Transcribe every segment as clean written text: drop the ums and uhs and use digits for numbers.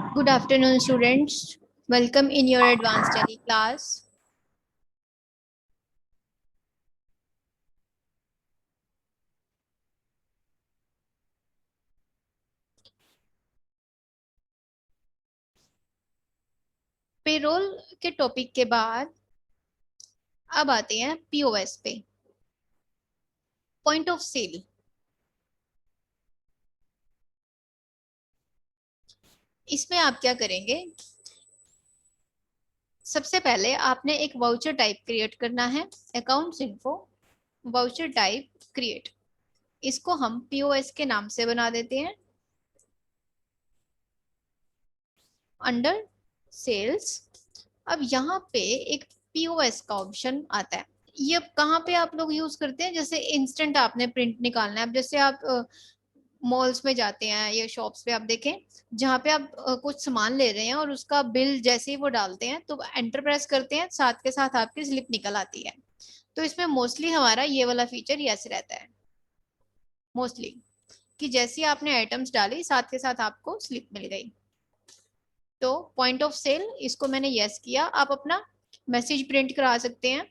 Good afternoon, students. Welcome in your advanced study class. Payroll के topic के बाद अब आते हैं पीओएस पे, पॉइंट ऑफ सेल। इसमें आप क्या करेंगे? सबसे पहले आपने एक वाउचर टाइप क्रिएट करना है। Accounts info voucher type create, इसको हम पीओएस के नाम से बना देते हैं। अंडर सेल्स अब यहाँ पे एक पीओएस का ऑप्शन आता है। ये अब कहाँ पे आप लोग यूज करते हैं? जैसे इंस्टेंट आपने प्रिंट निकालना है। अब जैसे आप मॉल्स में जाते हैं या शॉप्स पे, आप देखें जहाँ पे आप कुछ सामान ले रहे हैं और उसका बिल जैसे ही वो डालते हैं तो एंटर प्रेस करते हैं, साथ के साथ आपकी स्लिप निकल आती है। तो इसमें मोस्टली हमारा ये वाला फीचर यस रहता है, मोस्टली, कि जैसे ही आपने आइटम्स डाली साथ के साथ आपको स्लिप मिल गई। तो पॉइंट ऑफ सेल इसको मैंने यस किया। आप अपना मैसेज प्रिंट करा सकते हैं,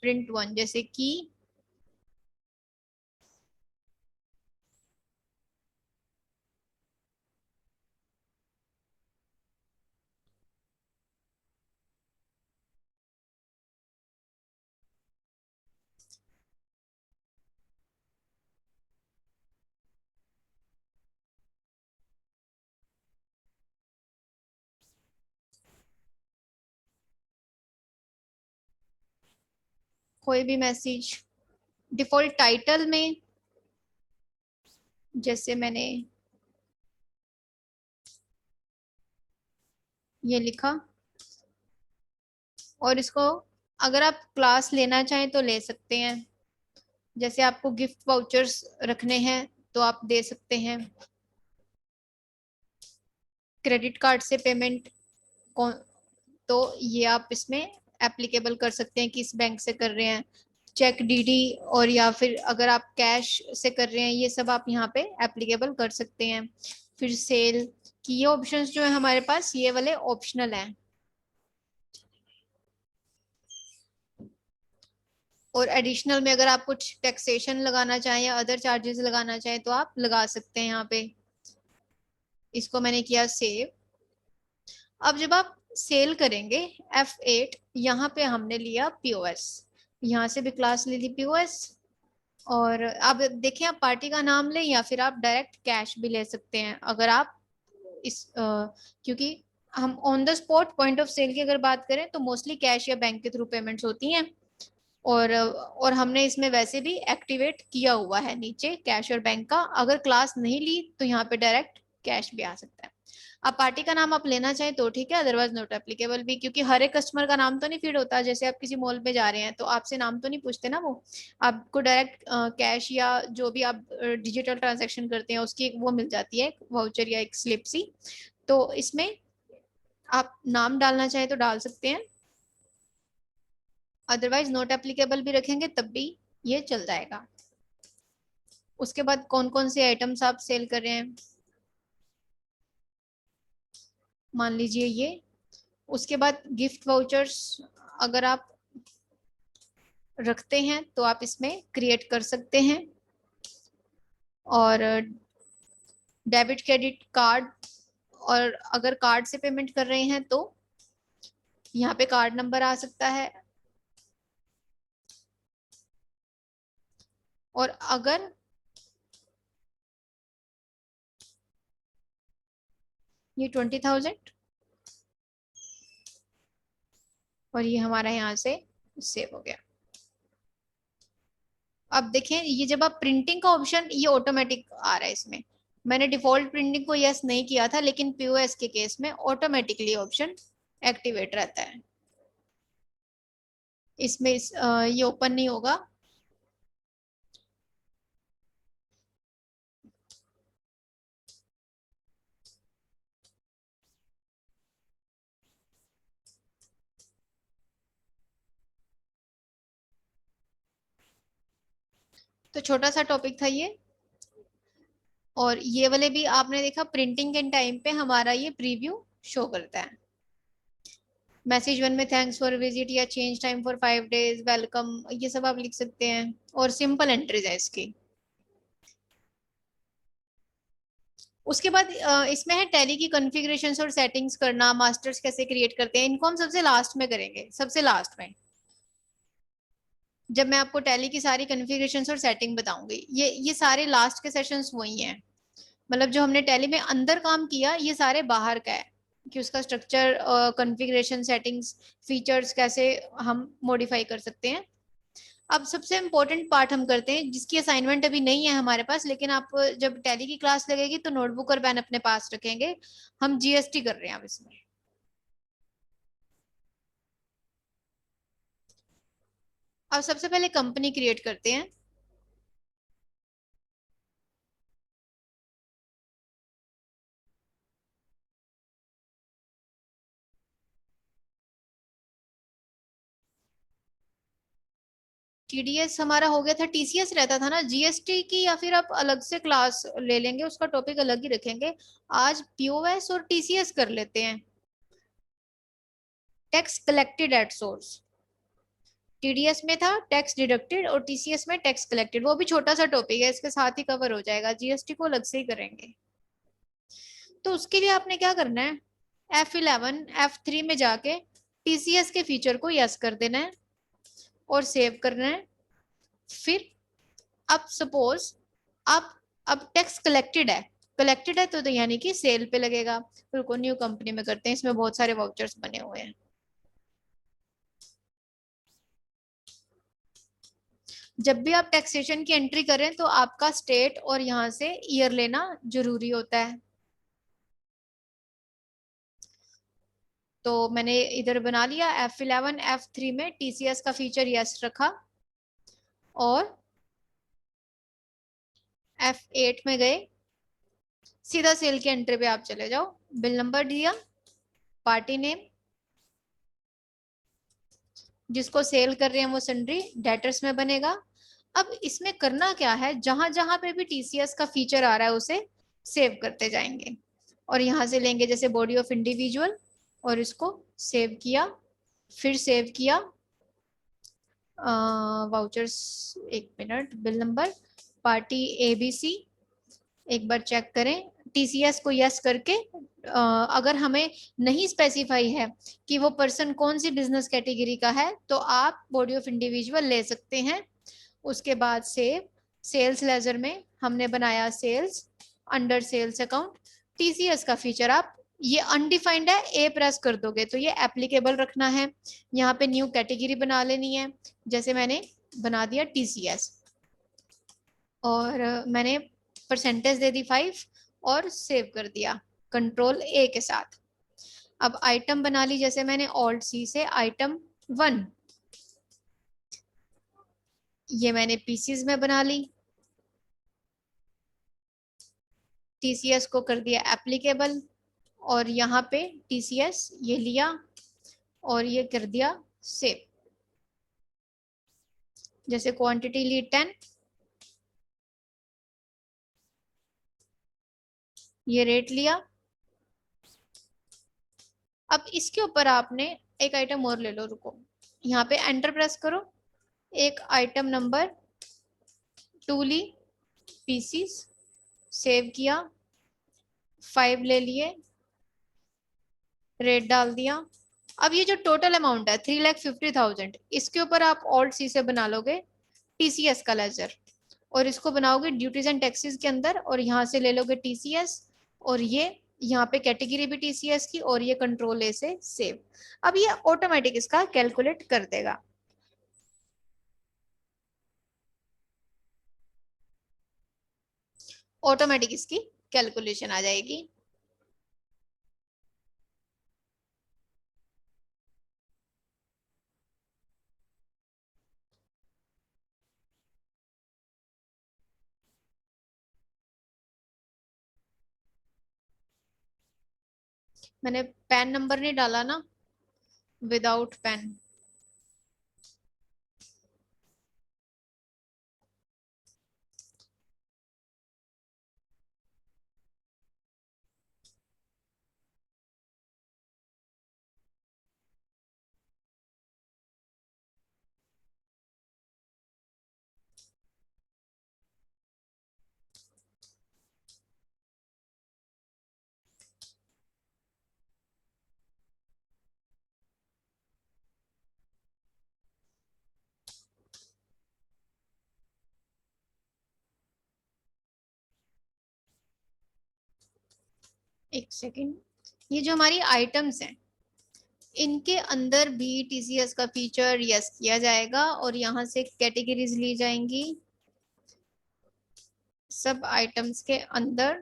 प्रिंट वन, जैसे कि कोई भी मैसेज डिफॉल्ट टाइटल में, जैसे मैंने ये लिखा, और इसको अगर आप क्लास लेना चाहें तो ले सकते हैं। जैसे आपको गिफ्ट वाउचर्स रखने हैं तो आप दे सकते हैं। क्रेडिट कार्ड से पेमेंट कौन, तो ये आप इसमें एप्लीकेबल कर सकते हैं किस बैंक से कर रहे हैं, चेक, डीडी, और या फिर अगर आप कैश से कर रहे हैं, ये सब आप यहाँ पे एप्लीकेबल कर सकते हैं। फिर सेल की ये ऑप्शंस जो है हमारे पास, ये वाले ऑप्शनल हैं। और एडिशनल में अगर आप कुछ टैक्सेशन लगाना चाहें या अदर चार्जेस लगाना चाहें तो आप लगा सकते हैं यहाँ पे। इसको मैंने किया सेव। अब जब आप सेल करेंगे F8, यहाँ पे हमने लिया पीओएस, यहाँ से भी क्लास ले ली पीओएस। और अब देखें, आप पार्टी का नाम लें या फिर आप डायरेक्ट कैश भी ले सकते हैं। अगर आप क्योंकि हम on the spot point of sale की अगर बात करें तो मोस्टली कैश या बैंक के थ्रू पेमेंट्स होती हैं। और हमने इसमें वैसे भी एक्टिवेट किया हुआ है नीचे कैश और बैंक का। अगर क्लास नहीं ली तो यहाँ पे डायरेक्ट कैश भी आ सकता है। अब पार्टी का नाम आप लेना चाहें तो ठीक है, अदरवाइज नॉट एप्लीकेबल भी, क्योंकि हर एक कस्टमर का नाम तो नहीं फीड होता। जैसे आप किसी मॉल पे जा रहे हैं तो आपसे नाम तो नहीं पूछते ना वो, आपको डायरेक्ट कैश या जो भी आप डिजिटल ट्रांजेक्शन करते हैं उसकी एक वो मिल जाती है, वाउचर या एक स्लिप सी। तो इसमें आप नाम डालना चाहें तो डाल सकते हैं, अदरवाइज नॉट एप्लीकेबल भी रखेंगे तब भी ये चल जाएगा। उसके बाद कौन कौन से आइटम्स आप सेल कर रहे हैं, मान लीजिए ये। उसके बाद गिफ्ट वाउचर्स अगर आप रखते हैं तो आप इसमें क्रिएट कर सकते हैं। और डेबिट क्रेडिट कार्ड, और अगर कार्ड से पेमेंट कर रहे हैं तो यहाँ पे कार्ड नंबर आ सकता है। और अगर ये 20,000, और ये हमारा यहाँ से सेव हो गया। अब देखें, ये जब आप प्रिंटिंग का ऑप्शन, ये ऑटोमेटिक आ रहा है इसमें। मैंने डिफॉल्ट प्रिंटिंग को यस नहीं किया था, लेकिन पीओएस के केस में ऑटोमेटिकली ऑप्शन एक्टिवेट रहता है। इसमें ये ओपन नहीं होगा। तो छोटा सा टॉपिक था ये। और ये वाले भी आपने देखा प्रिंटिंग के टाइम पे हमारा ये प्रीव्यू शो करता है। मैसेज वन में थैंक्स फॉर विजिट या change time for 5 days, welcome, ये सब आप लिख सकते हैं। और सिंपल एंट्रीज है इसकी। उसके बाद इसमें है टैली की कॉन्फ़िगरेशंस और सेटिंग्स करना, मास्टर्स कैसे क्रिएट करते हैं, इनको हम सबसे लास्ट में करेंगे, सबसे लास्ट में, जब मैं आपको टैली की सारी कॉन्फ़िगरेशंस और सेटिंग बताऊंगी। ये सारे लास्ट के सेशंस वही हैं। मतलब जो हमने टैली में अंदर काम किया ये सारे बाहर का है, कि उसका स्ट्रक्चर, कॉन्फ़िगरेशन, सेटिंग्स, फीचर्स कैसे हम मॉडिफाई कर सकते हैं। अब सबसे इम्पोर्टेंट पार्ट हम करते हैं, जिसकी असाइनमेंट अभी नहीं है हमारे पास, लेकिन आप जब टैली की क्लास लगेगी तो नोटबुक और पेन अपने पास रखेंगे। हम जीएसटी कर रहे हैं अब इसमें। अब सबसे पहले कंपनी क्रिएट करते हैं। टीडीएस हमारा हो गया था, टीसीएस रहता था ना जीएसटी की, या फिर आप अलग से क्लास ले लेंगे, उसका टॉपिक अलग ही रखेंगे। आज पीओएस और टीसीएस कर लेते हैं। Tax collected at source, TDS में था टैक्स डिडक्टेड, और टीसीएस में टैक्स कलेक्टेड। वो भी छोटा सा टॉपिक है, इसके साथ ही कवर हो जाएगा, जीएसटी को अलग से ही करेंगे। तो उसके लिए आपने क्या करना है, F11 F3 में जाके टीसीएस के फीचर को यस कर देना है और सेव करना है। फिर अब सपोज आप, अब टैक्स कलेक्टेड है तो यानी कि सेल पे लगेगा। रुको, न्यू कंपनी में करते हैं, इसमें बहुत सारे वाउचर्स बने हुए हैं। जब भी आप टैक्सेशन की एंट्री करें तो आपका स्टेट और यहाँ से ईयर लेना जरूरी होता है। तो मैंने इधर बना लिया, F11 F3 में टीसीएस का फीचर यस रखा, और F8 में गए, सीधा सेल की एंट्री पे आप चले जाओ। बिल नंबर दिया, पार्टी नेम, जिसको सेल कर रहे हैं वो सन्ड्री डेटर्स में बनेगा। अब इसमें करना क्या है, जहां जहां पे भी टीसीएस का फीचर आ रहा है उसे सेव करते जाएंगे। और यहाँ से लेंगे जैसे बॉडी ऑफ इंडिविजुअल, और इसको सेव किया, फिर सेव किया, वाउचर्स, एक minute, bill number, party ABC, एक बार चेक करें टीसीएस को यस करके। अगर हमें नहीं स्पेसिफाई है कि वो पर्सन कौन सी बिजनेस कैटेगरी का है, तो आप बॉडी ऑफ इंडिविजुअल ले सकते हैं। उसके बाद सेव, सेल्स लेजर में हमने बनाया sales, under sales account, TCS का फीचर आप, ये अनडिफाइंड है, ए प्रेस कर दोगे तो ये एप्लीकेबल रखना है। यहाँ पे न्यू कैटेगरी बना लेनी है, जैसे मैंने बना दिया टीसीएस, और मैंने परसेंटेज दे दी 5, और सेव कर दिया कंट्रोल ए के साथ। अब आइटम बना ली, जैसे मैंने ऑल्ट सी से आइटम 1, ये मैंने पीसीज में बना ली, टीसीएस को कर दिया एप्लीकेबल, और यहाँ पे टीसीएस ये लिया और ये कर दिया सेव। जैसे क्वांटिटी ली 10, ये रेट लिया। अब इसके ऊपर आपने एक आइटम और ले लो, रुको, यहाँ पे एंटर प्रेस करो, एक आइटम नंबर 2 ली, पीसीस, सेव किया, 5 ले लिए, रेट डाल दिया। अब ये जो टोटल अमाउंट है 3,50,000, इसके ऊपर आप ऑल्ट सी से बना लोगे टीसीएस का लेजर, और इसको बनाओगे ड्यूटीज एंड टैक्सेस के अंदर, और यहाँ से ले लोगे टीसीएस, और ये यहाँ पे कैटेगरी भी टीसीएस की, और ये कंट्रोल ए से सेव। अब ये ऑटोमेटिक इसका कैलकुलेट कर देगा। ऑटोमेटिक इसकी कैलकुलेशन आ जाएगी। मैंने पैन नंबर नहीं डाला ना, विदाउट पेन। एक सेकेंड, ये जो हमारी आइटम्स हैं इनके अंदर भी टीसीएस का फीचर यस किया जाएगा और यहाँ से कैटेगरीज ली जाएंगी सब आइटम्स के अंदर।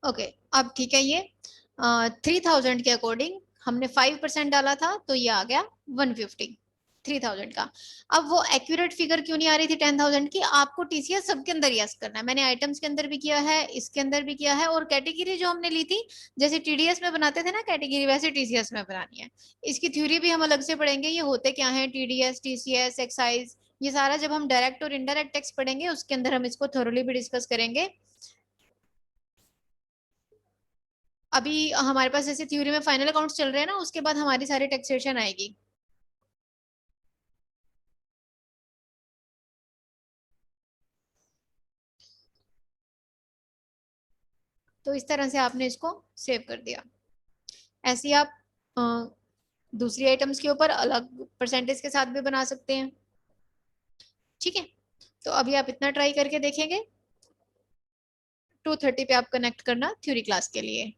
ओके अब ठीक है, ये 3000 के अकॉर्डिंग हमने 5% डाला था तो ये आ गया 150 3000 का। अब वो एक्यूरेट फिगर क्यों नहीं आ रही थी 10,000 की? आपको टीसीएस सबके अंदर यस करना है। मैंने आइटम्स के अंदर भी किया है, इसके अंदर भी किया है, और कैटेगरी जो हमने ली थी जैसे टीडीएस में बनाते थे ना कैटेगरी, वैसे टीसीएस में बनानी है। इसकी थ्योरी भी हम अलग से पढ़ेंगे, ये होते क्या है टीडीएस टीसीएस एक्साइज, ये सारा जब हम डायरेक्ट और इनडायरेक्ट टैक्स पढ़ेंगे उसके अंदर हम इसको थोरली भी डिस्कस करेंगे। अभी हमारे पास जैसे थ्योरी में फाइनल अकाउंट्स चल रहे हैं ना, उसके बाद हमारी सारी टैक्सेशन आएगी। तो इस तरह से आपने इसको सेव कर दिया। ऐसे ही आप अ, दूसरी आइटम्स के ऊपर अलग परसेंटेज के साथ भी बना सकते हैं। ठीक है, तो अभी आप इतना ट्राई करके देखेंगे। 2:30 पे आप कनेक्ट करना थ्योरी क्लास के लिए।